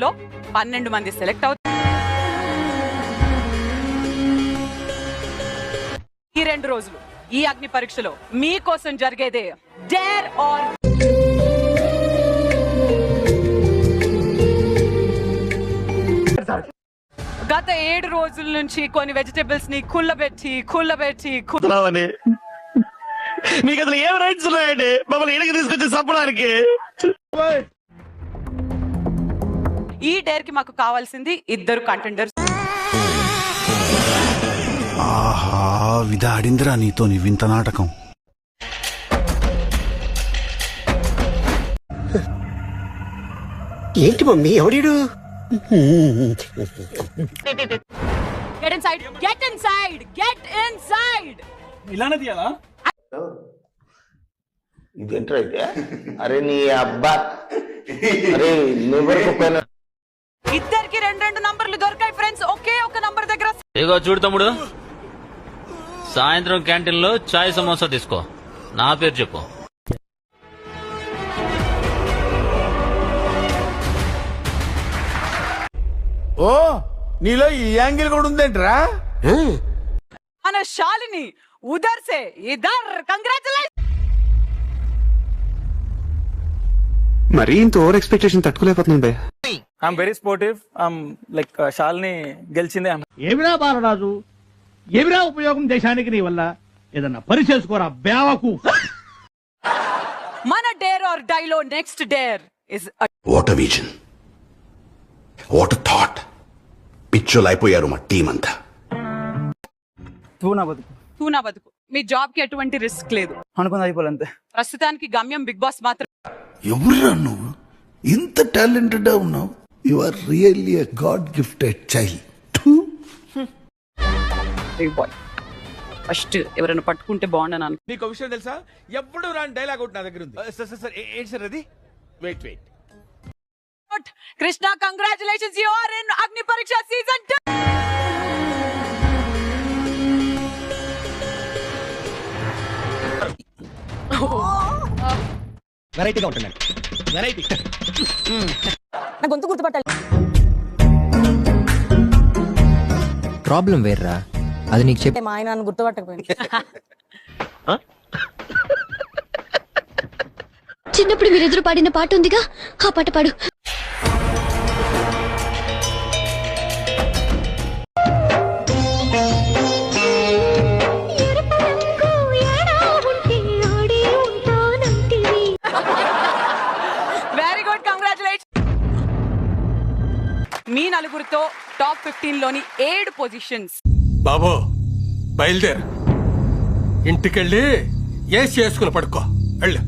లో 12 మంది సెలెక్ట్ అవుతారు. ఈ 2 రోజులు ఈ అగ్ని పరీక్షలో మీకోసం జరిగేదే డేర్ ఆర్ గత 7 రోజుల నుంచి కొన్ని వెజిటబుల్స్ ని కుళ్ళబెట్టి మీకు అసలు ఏం రైట్స్ ఉన్నాయండి మమ్మల్ని ఇంటికి తీసుకొచ్చి చంపడానికి? ఈ డేర్ కి మాకు కావాల్సింది 2 కంటెండర్స్. ఆహా విధ ఆడిందిరా నీతో నీ వింత నాటకం. ఏంటి mummy ఎవడీడు? Get inside! Get inside! Get inside! ఇలానే తీయాలా? ఇదేంట్రా అయితే? అరే నీ అబ్బా, అరే నువ్వు ఇద్దరికి 2 నంబర్లు దొరికాయి ఫ్రెండ్స్. ఒకే ఒక నంబర్ దగ్గర. ఇగో చూడు తమ్ముడు, సాయంత్రం క్యాంటీన్ లో చాయ్ సమోసా తీసుకో, నా పేరు చెప్పు. ఓ నీలో ఈ యాంగిల్ కూడా ఉందేంట్రా? మన శాలిని ఉదర్ సే ఇదర్. కంగ్రాచులేషన్. మరీ ఇంత ఓవర్ ఎక్స్పెక్టేషన్ తట్టుకోలేకపోతున్నాను భయ్య. I'm very sportive. Like Shalini గెలిచిందే. ఏమిరా బాలరాజు, ఏమిరా ఉపయోగం దేశానికి నీ వల్ల? ఏదన్నా పని చేసుకోరా బేవకు. మన డేర్ ఆర్ డైలో next dare is what a vision, what a thought. పిచ్చోలు అయిపోయారు మా టీం అంతా. తూనా బతుకు. మీ జాబ్ కి ఎటువంటి రిస్క్ లేదు అనుకుంది అయిపోలేంతే. ప్రస్తుతానికి గమ్యం బిగ్ బాస్ మాత్రం. ఎవరురా నువ్వు? ఇంత టాలెంటెడ్ ఉన్నావు. You are really a god gifted child. First ఎవరైనా పట్టుకుంటే బాగుండను. నీకు విషయం తెలుసా? ఎప్పుడు రాని డైలాగ్ ఒకటి నా దగ్గర ఉంది. సార్ ఏంటి సార్ అది? Wait Krishna, congratulations, you are in Agni Pariksha season 2. వెరైటీగా ఉంటుంది. వెరైటీ నా గొంతు గుర్తుపట్టాలి. ప్రాబ్లం వేర్రా, అది నీకు చెప్పే మా ఆయన గుర్తుపట్టకపోయింది. చిన్నప్పుడు మీరెదురు పాడిన పాట ఉందిగా, ఆ పాట పాడు. Very good, congratulation. మీ నలుగురితో టాప్ 15 లోని 7 పొజిషన్స్. బాబు బయలుదేరు, ఇంటికెళ్ళి ఏసి వేసుకుని పడుకో వెళ్ళు.